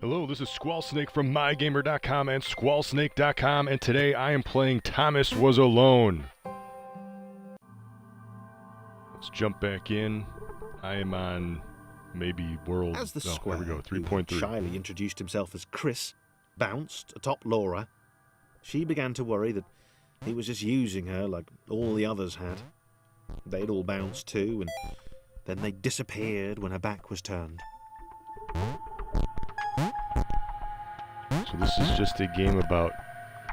Hello, this is SquallSnake from MyGamer.com and SquallSnake.com, and today I am playing Thomas Was Alone. Let's jump back in. I am on maybe world... As the here square, we go, who 3.3. shyly introduced himself as Chris, bounced atop Laura, she began to worry that he was just using her like all the others had. They'd all bounced too, and then they disappeared when her back was turned. So this is just a game about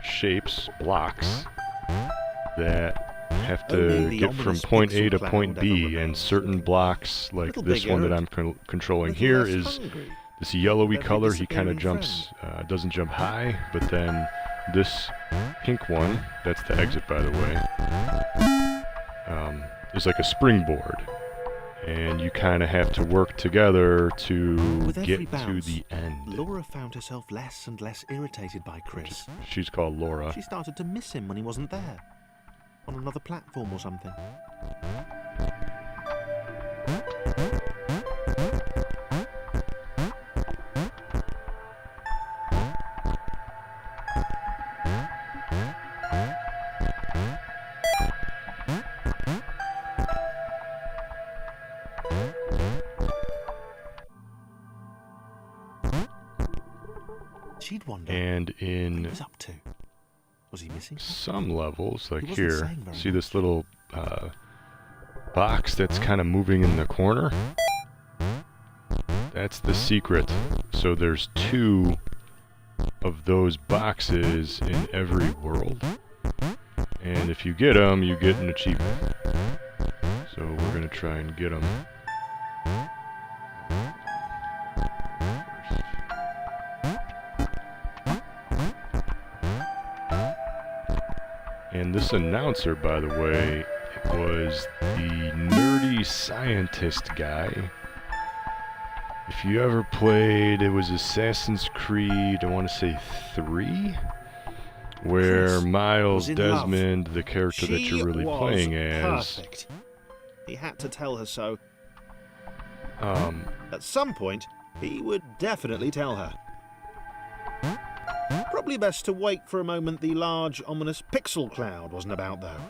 shapes, blocks, that have to get from point A to point B, and certain blocks, like this one that I'm controlling here, is this yellowy color. He kind of jumps, doesn't jump high, but then this pink one, that's the exit by the way, is like a springboard. And you kind of have to work together to get to the end. Laura found herself less and less irritated by Chris. She's called Laura. She started to miss him when he wasn't there. On another platform or something. She'd wonder and in what he was up to. Was he missing some levels, like He wasn't here, saying very see much. this little box that's kind of moving in the corner? That's the secret. So there's 2 of those boxes in every world. And if you get them, you get an achievement. So we're going to try and get them. And this announcer, by the way, was the nerdy scientist guy. If you ever played, it was Assassin's Creed, I want to say 3, where Chris Miles was in love. Desmond, the character that you're really playing as, perfect. He had to tell her so. um, At some point, he would definitely tell her. Probably best to wait for a moment the large, ominous pixel cloud wasn't about, though.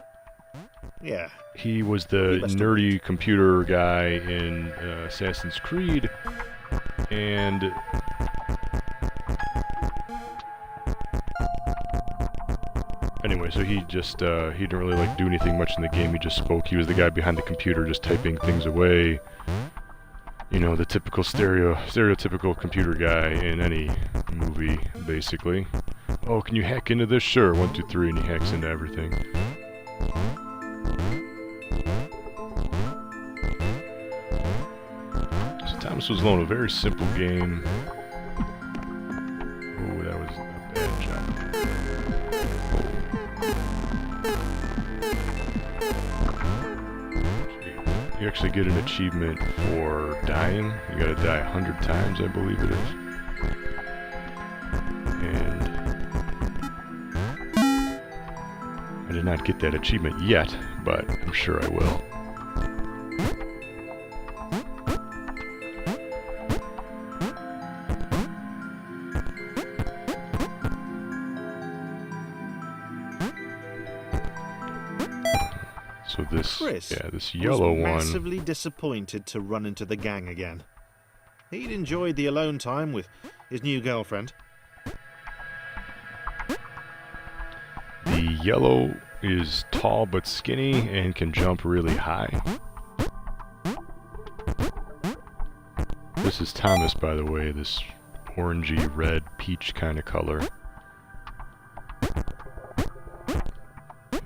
Yeah. he was the best to nerdy computer guy in Assassin's Creed, and anyway, so he just, he didn't really like do anything much in the game. He just spoke. He was the guy behind the computer just typing things away. You know, the typical stereotypical computer guy in any movie, basically. Oh, can you hack into this? Sure, 1, 2, 3, and he hacks into everything. So Thomas Was Alone, a very simple game. Oh, that was a bad jump. You actually get an achievement for dying. You gotta die 100 times, I believe it is. And I did not get that achievement yet, but I'm sure I will. So this, Chris this yellow was one. massively disappointed to run into the gang again. He'd enjoyed the alone time with his new girlfriend. The yellow is tall but skinny and can jump really high. This is Thomas, by the way, this orangey red peach kind of color.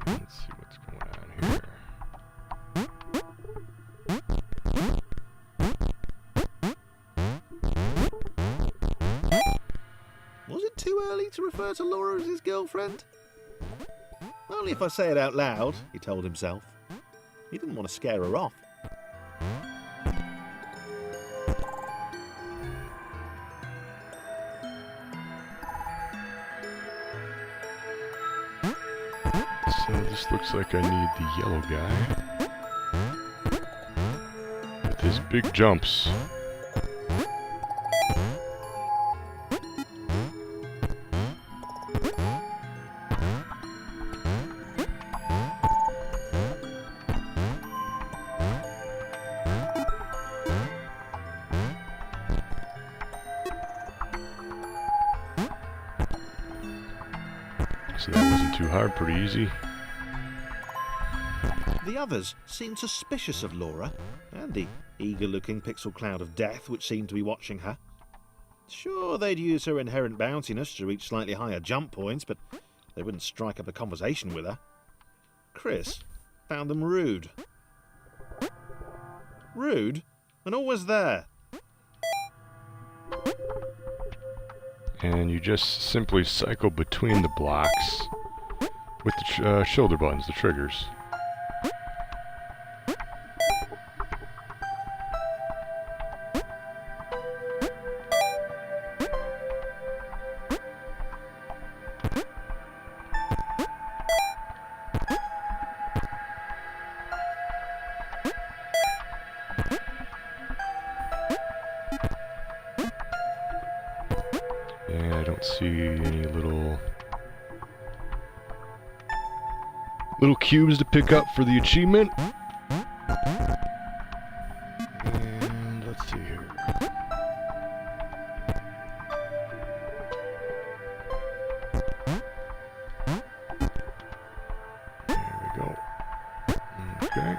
Let's see what's going on here. Was it too early to refer to Laura as his girlfriend? Only if I say it out loud, he told himself. He didn't want to scare her off. So this looks like I need the yellow guy. With his big jumps. So that wasn't too hard, pretty easy. The others seemed suspicious of Laura, and the eager-looking pixel cloud of death which seemed to be watching her. Sure, they'd use her inherent bounciness to reach slightly higher jump points, but they wouldn't strike up a conversation with her. Chris found them rude. Rude? And always there. And you just simply cycle between the blocks with the shoulder buttons, the triggers. Yeah, I don't see any little cubes to pick up for the achievement. And let's see here. There we go. Okay.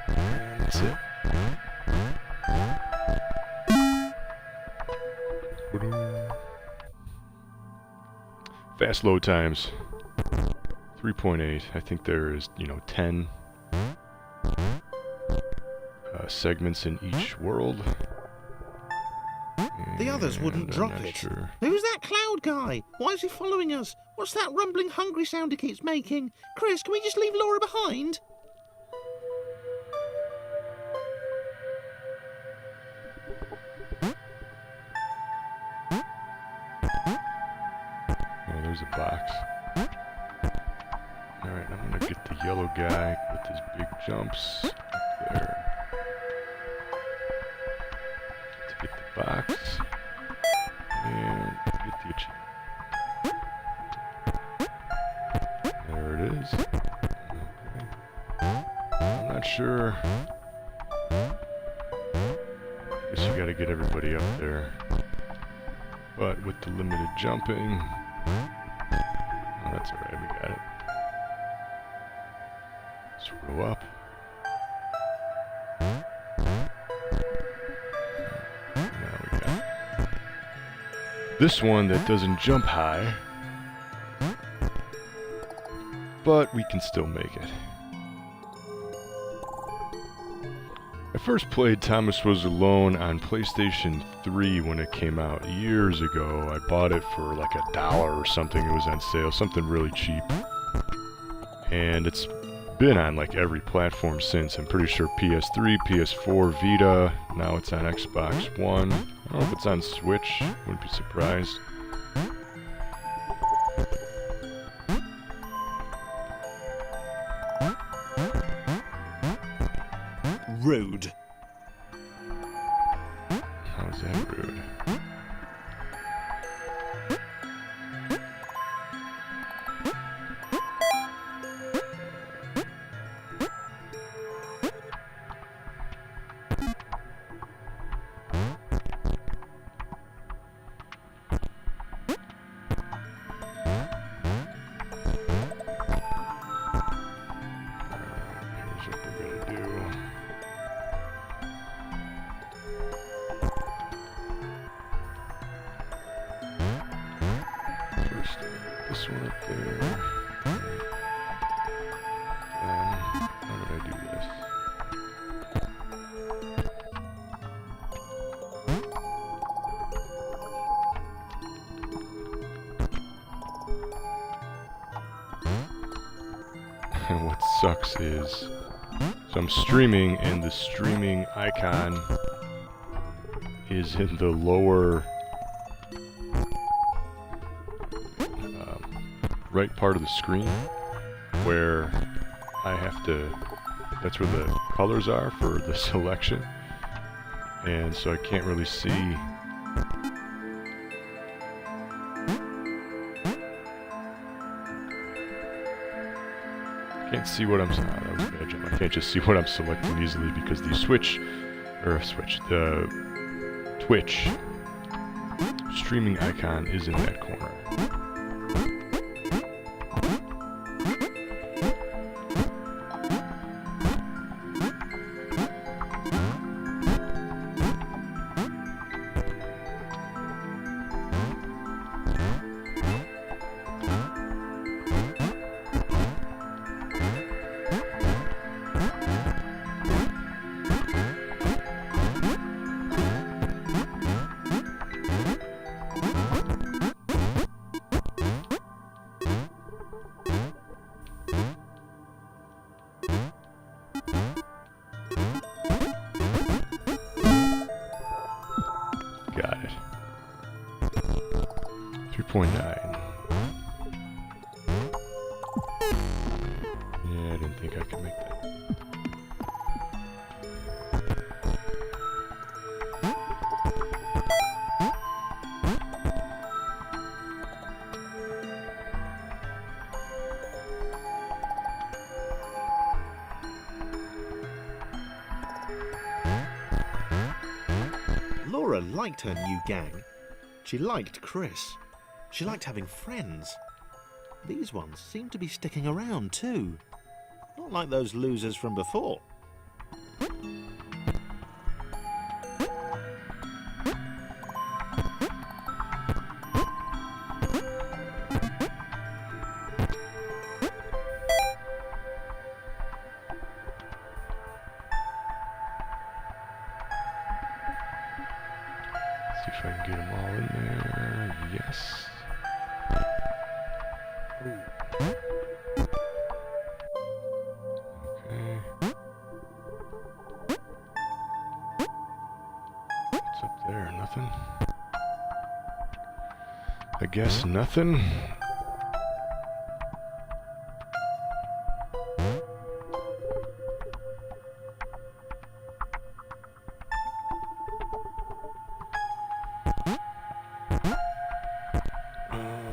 And that's it. Fast load times 3.8. I think there is, 10 segments in each world. The others wouldn't drop it. Sure. Who's that cloud guy? Why is he following us? What's that rumbling hungry sound he keeps making? Chris, can we just leave Laura behind? Oh, there's a box. Alright, I'm gonna get the yellow guy with his big jumps up there. To get the box. And get the achievement. There it is. Okay. I'm not sure. Guess you gotta get everybody up there. But with the limited jumping... Oh, that's alright, we got it. Let's go up. Now we got this one that doesn't jump high, but we can still make it. I first played Thomas Was Alone on PlayStation 3 when it came out years ago. I bought it for like $1 or something. It was on sale, something really cheap. And it's been on like every platform since. I'm pretty sure PS3, PS4, Vita. Now it's on Xbox One. I don't know if it's on Switch. Wouldn't be surprised. Rude. How's that rude? Here's what we're gonna do. First, this one up there. And how did I do this? And what sucks is, so I'm streaming, and the streaming icon is in the lower right part of the screen, where I have to, that's where the colors are for the selection, and so I can't really see. Can't see what I'm. That was a bad jump. I can't just see what I'm selecting easily because the Twitch streaming icon is in that corner. Got it. 3.9. Yeah, I didn't think I could make that. Laura liked her new gang. She liked Chris. She liked having friends. These ones seemed to be sticking around too. Not like those losers from before. See if I can get them all in there. Yes. Okay. What's up there? Nothing? I guess nothing.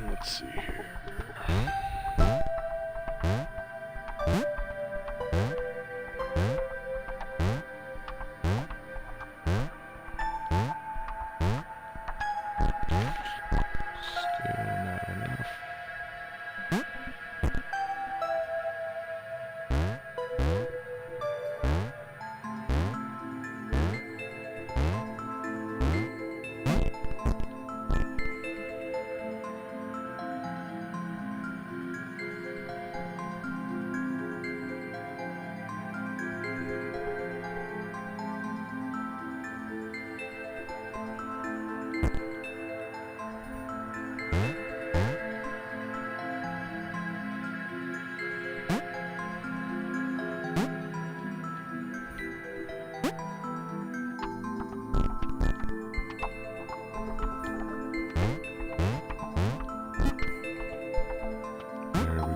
Let's see here. Still not enough.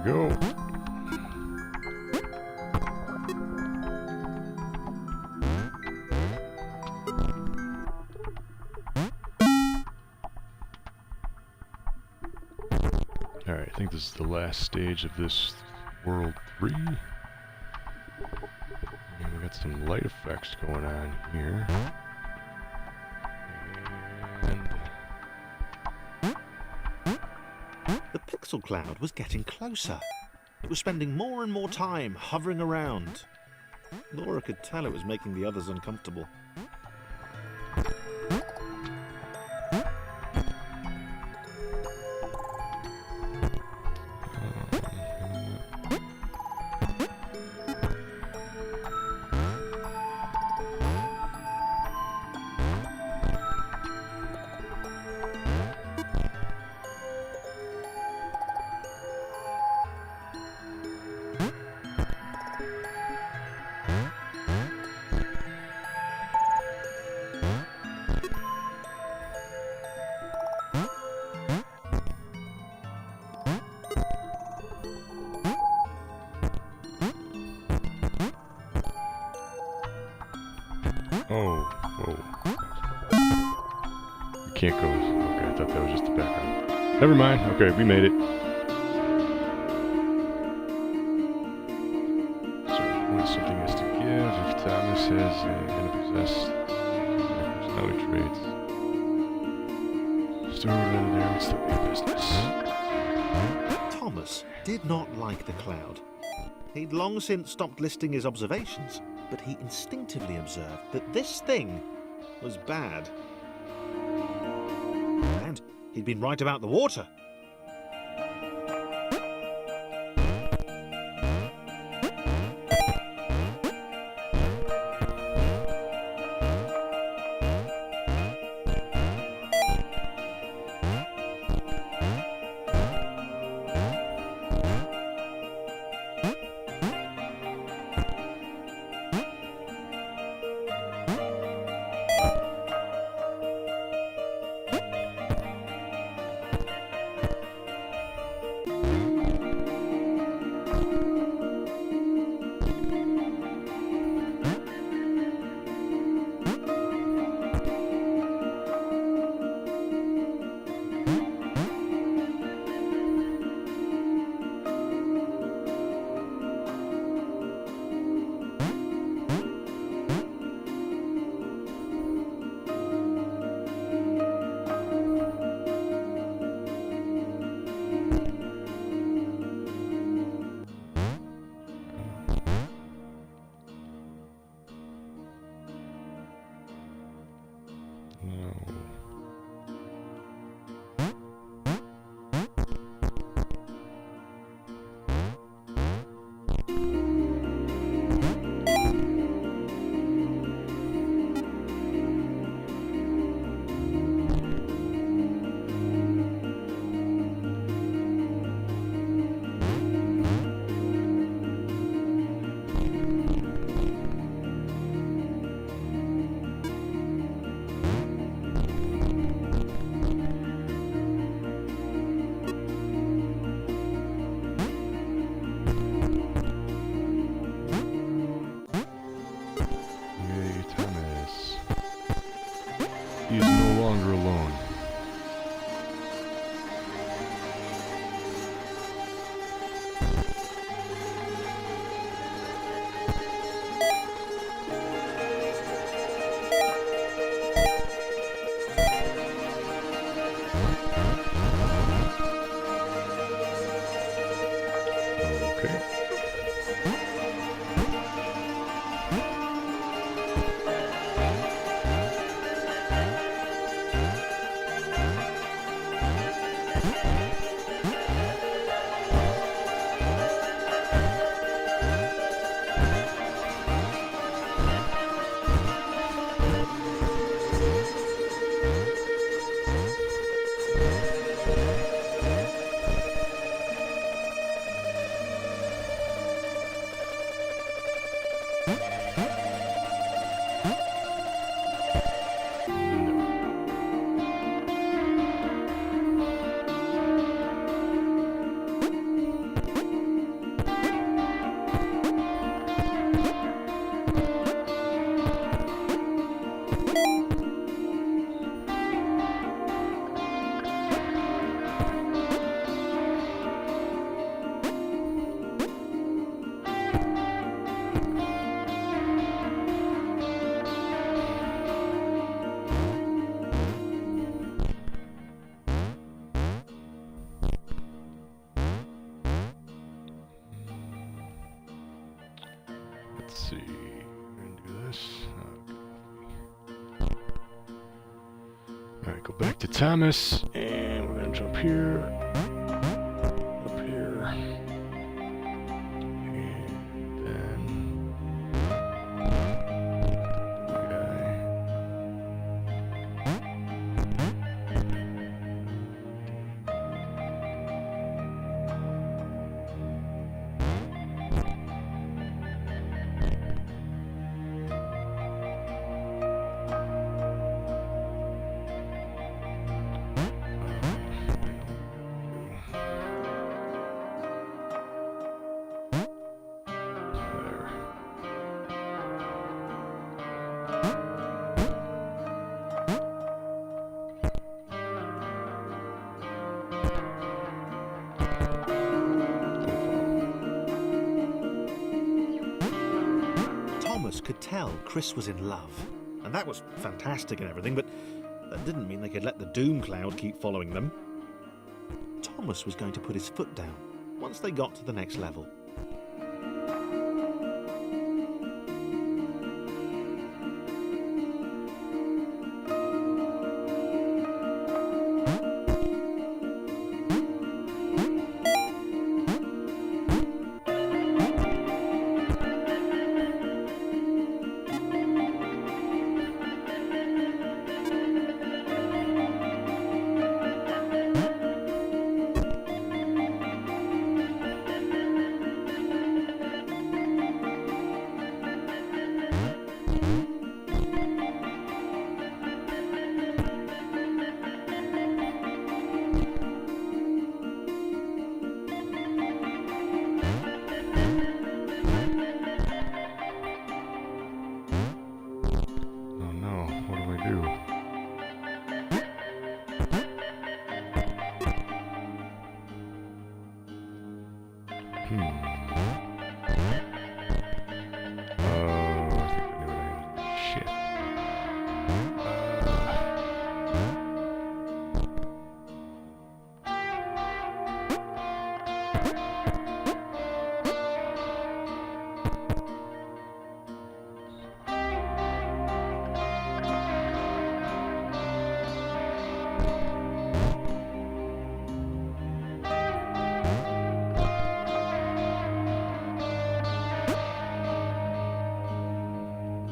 Go. Alright, I think this is the last stage of this World 3. And we got some light effects going on here. And The pixel cloud was getting closer. It was spending more and more time hovering around. Laura could tell it was making the others uncomfortable. oh, whoa. You can't go. Okay, I thought that was just the background. Never mind. Okay, we made it. So, when something has to give, if Thomas has and possessed personality traits. over there. Let's look at business. Thomas did not like the cloud. He'd long since stopped listing his observations, but he instinctively observed that this thing was bad. And he'd been right about the water. He is no longer alone. Okay. Let's see. We're gonna do this. Alright, go back to Thomas, and we're gonna jump here. Up here. And then Thomas could tell Chris was in love, and that was fantastic and everything, but That didn't mean they could let the doom cloud keep following them. Thomas was going to put his foot down once they got to the next level.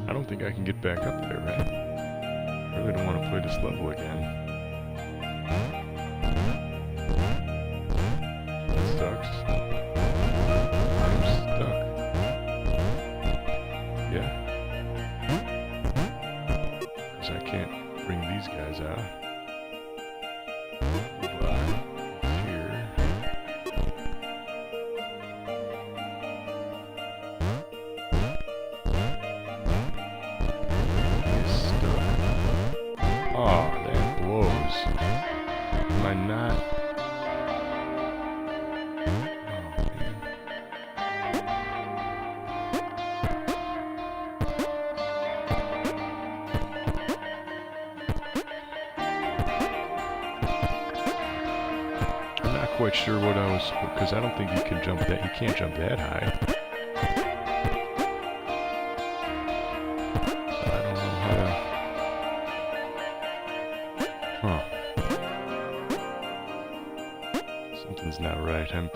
I don't think I can get back up there, right? I really don't want to play this level again. That sucks. I'm stuck. Yeah. Because I can't bring these guys out. Here. Oh, that blows. Am I not? Oh, man. I'm not quite sure what I was, because I don't think he can jump that. He can't jump that high. I don't know how to. Huh. Something's not right. I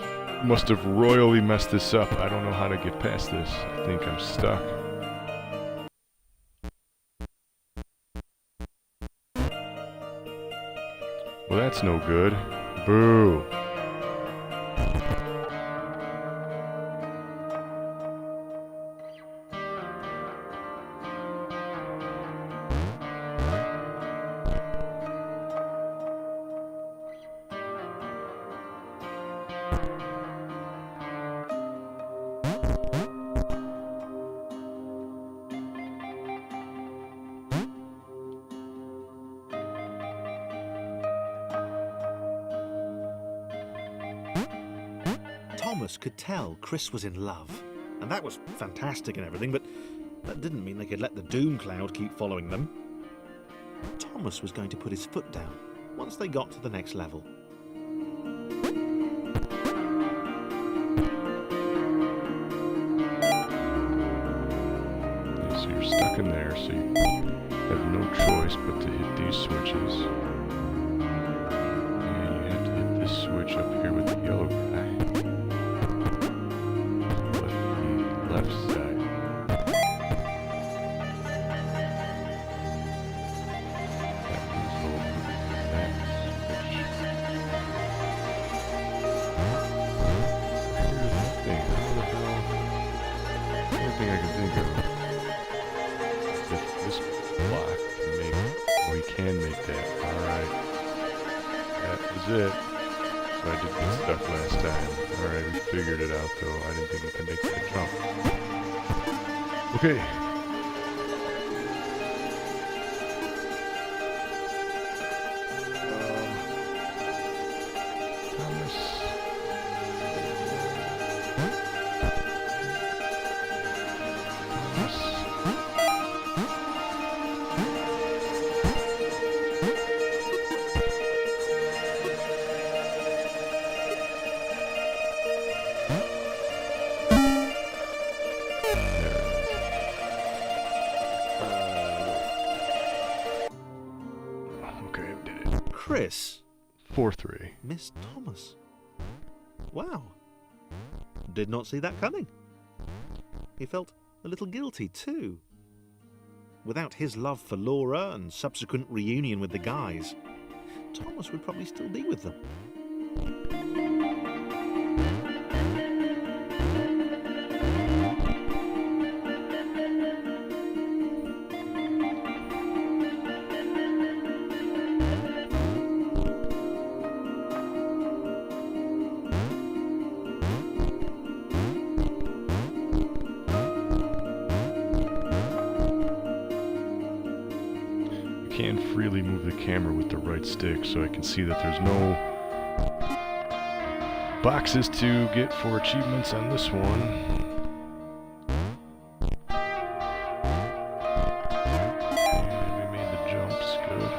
must have royally messed this up. I don't know how to get past this. I think I'm stuck. Well, that's no good. Boo. Thomas could tell Chris was in love, and that was fantastic and everything, but that didn't mean they could let the doom cloud keep following them. Thomas was going to put his foot down once they got to the next level. So you're stuck in there, so you have no choice but to hit these switches. And you have to hit this switch up here with the yellow guy. Left side. That moves over to that switch. Here's the thing. How the hell? The only thing I can think of is if this block can make. Oh, he can make that. Alright. That is it. So I did get stuck last time. Alright, we figured it out though. I didn't think we could make that jump. Okay. Thomas. Thomas. Chris 4-3. missed Thomas. Wow. Did not see that coming. He felt a little guilty too. Without his love for Laura and subsequent reunion with the guys, Thomas would probably still be with them. Can freely move the camera with the right stick, so I can see that there's no boxes to get for achievements on this one. And we made the jumps, good.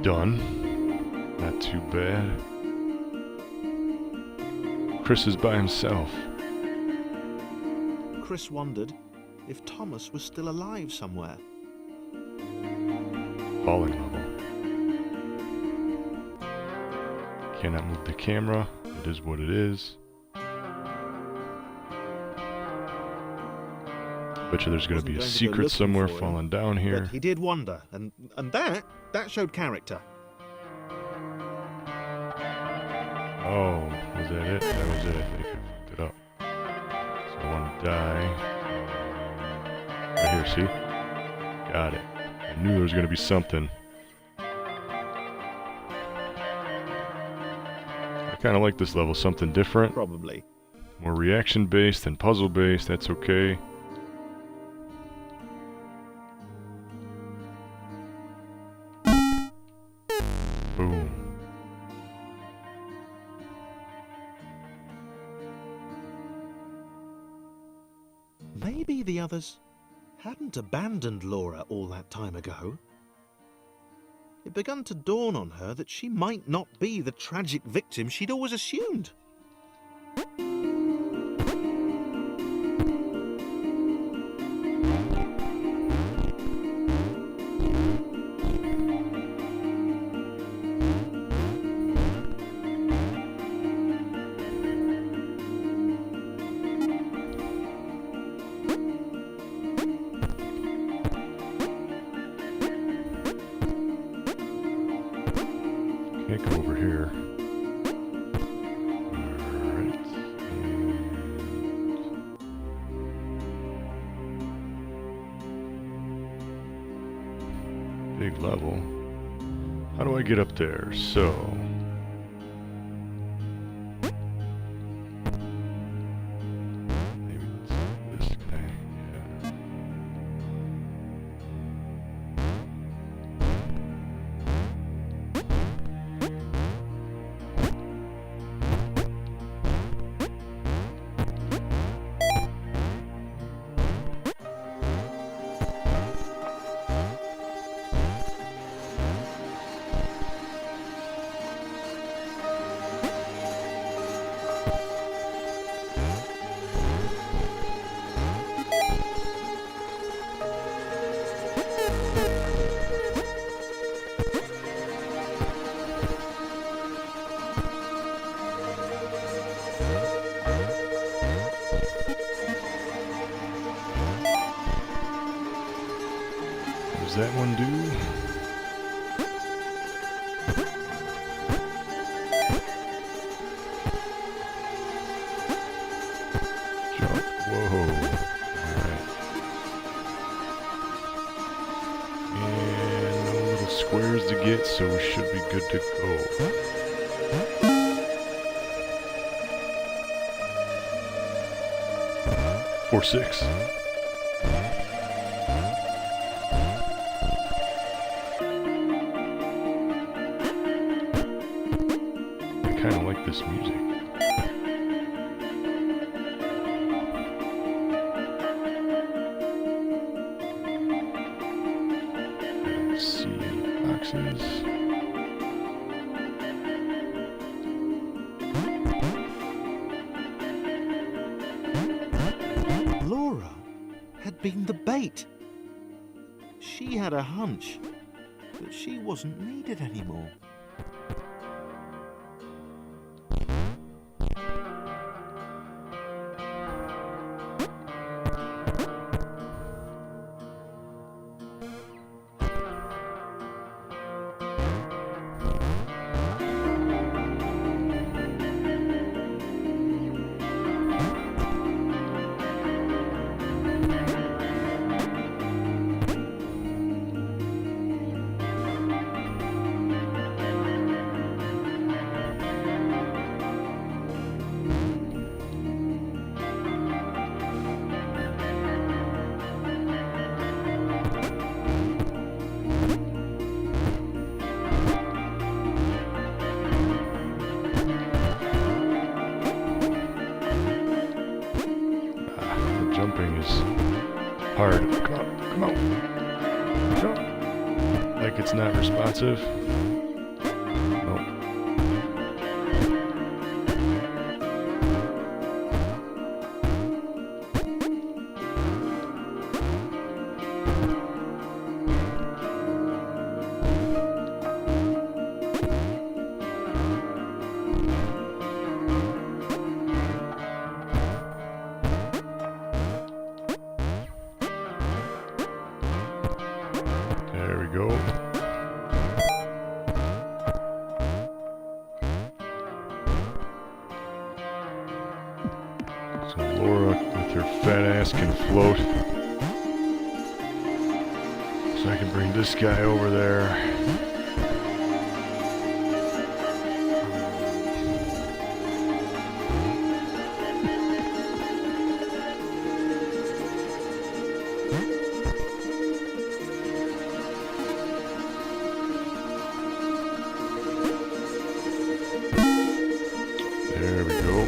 Done. Not too bad. Chris is by himself. Chris wondered if Thomas was still alive somewhere. Falling level. Cannot move the camera. It is what it is. Bet you there's going to be a secret somewhere falling down here. But he did wonder, and that showed character. Oh, was that it? That was it, I think. I fucked it up. So I want to die. Right here, see? Got it. I knew there was going to be something. I kind of like this level. Something different. Probably. More reaction-based than puzzle-based. That's okay. Boom. Maybe the others hadn't abandoned Laura all that time ago. It began to dawn on her that she might not be the tragic victim she'd always assumed. Can't go over here. Alright. Big level. How do I get up there? So... maybe it's this guy. Yeah. Does that one do? Jump. Whoa. Alright. And no little squares to get, so we should be good to go. 4-6. this music? Let's see, boxes. Laura had been the bait. She had a hunch that she wasn't needed anymore. Jumping is hard. Come on, come on. Jump. Like it's not responsive. Nope. There we go. So Laura with her fat ass can float. So I can bring this guy over there. There we go.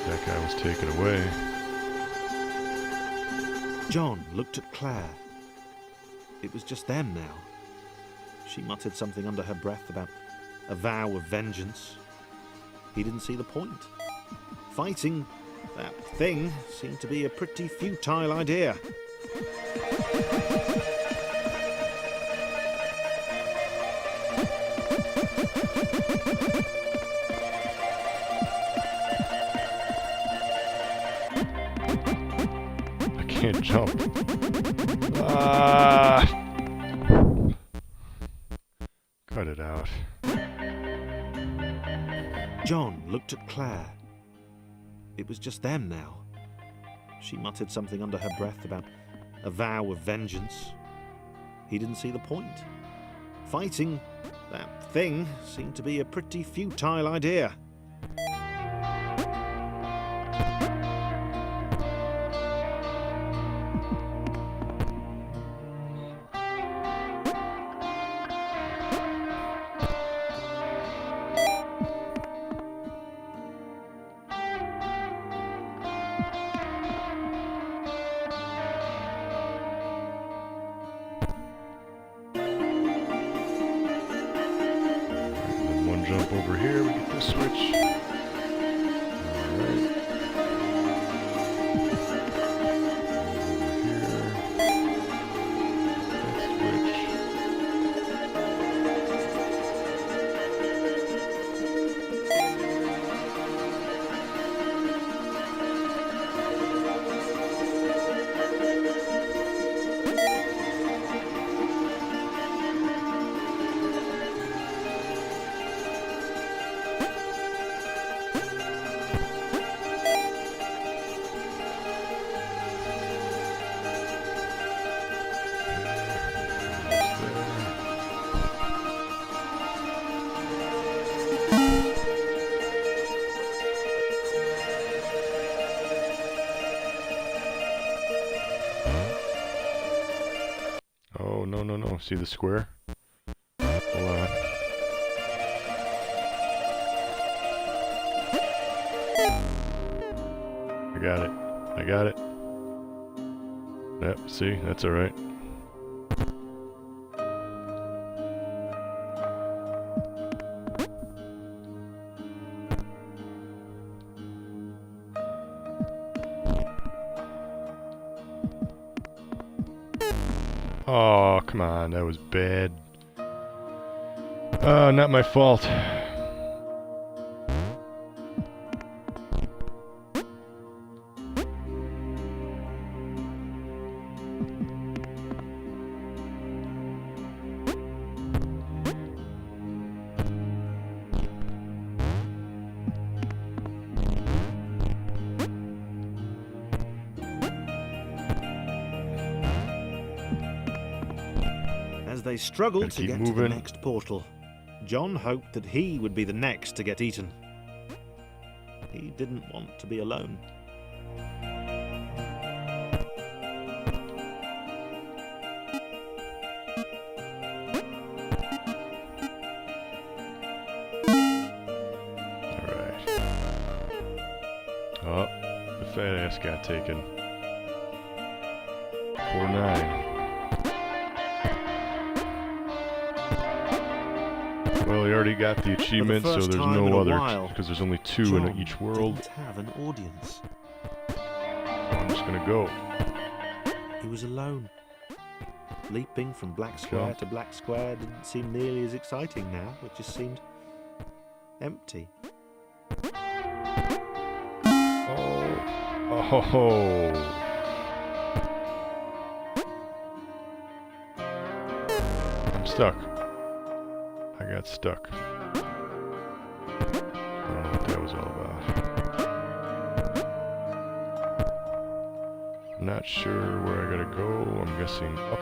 That guy was taken away. John looked at Claire. It was just them now. She muttered something under her breath about a vow of vengeance. He didn't see the point. Fighting that thing seemed to be a pretty futile idea. I can't jump. Ah! Cut it out. John looked at Claire. It was just them now. She muttered something under her breath about a vow of vengeance. He didn't see the point. Fighting that thing seemed to be a pretty futile idea. Jump over here, we get this switch. Alright. Over here. That switch. Oh, no, no, no. See the square? Hold on. I got it. I got it. Yep, see? That's alright. Oh, come on. That was bad. Not my fault. As they struggled Gotta to keep get to the moving. next portal, John hoped that he would be the next to get eaten. He didn't want to be alone. Alright. Oh, the fat ass got taken. 4-9. Well, he already got the achievement, so first there's time in no a other, while, because there's only 2 John in each world. didn't have an audience. So I'm just gonna go. He was alone. Leaping from black square to black square didn't seem nearly as exciting now. It just seemed empty. Oh. I'm stuck. I got stuck. I don't know what that was all about. Not sure where I gotta go. I'm guessing up.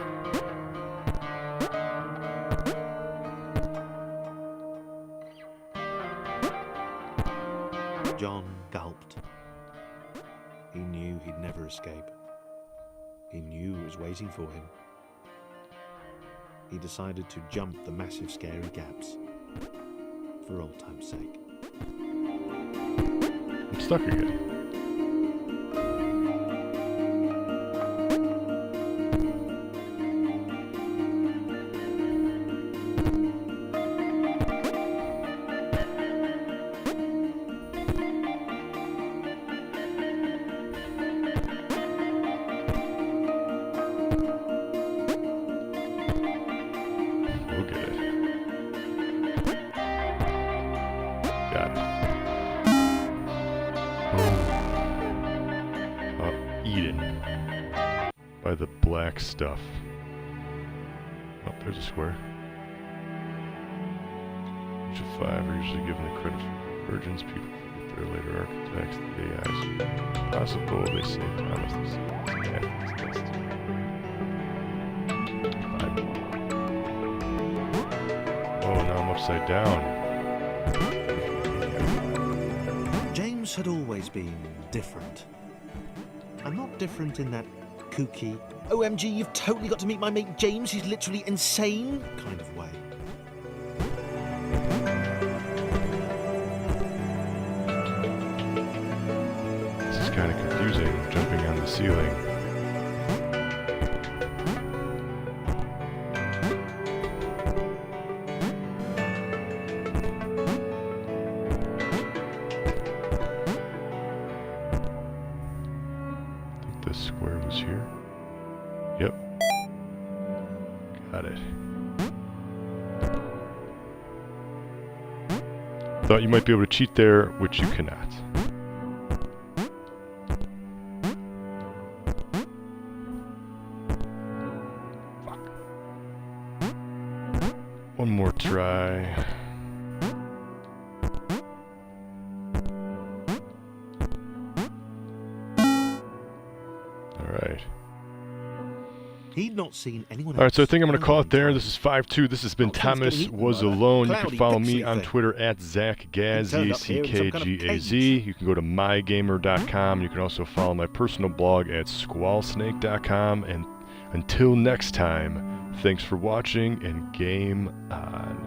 John gulped. He knew he'd never escape. He knew it was waiting for him. He decided to jump the massive scary gaps. For old time's sake. I'm stuck again. We'll get it. Got it. Eaten by the black stuff. Oh, there's a square. Each of 5 are usually given the credit for virgins, people forget their later architects, the AIs. Possible they say Thomas the Oh, now I'm upside down. James had always been different. And not different in that kooky, OMG, you've totally got to meet my mate James, he's literally insane kind of way. This is kind of confusing, jumping on the ceiling. This square was here. Yep. Got it. Thought you might be able to cheat there, which you cannot. Fuck. One more try. Alright. He'd not seen anyone else. Alright, so I think I'm going in to a call long it there. time. This is 5-2. This has been Oh, things getting Thomas eaten Was by that Alone. You can cloudy follow me pixely on thing. Twitter at ZachGaz, turned up here in some kind of ZachGaz. cage. You can go to mygamer.com. You can also follow my personal blog at squallsnake.com. And until next time, thanks for watching and game on.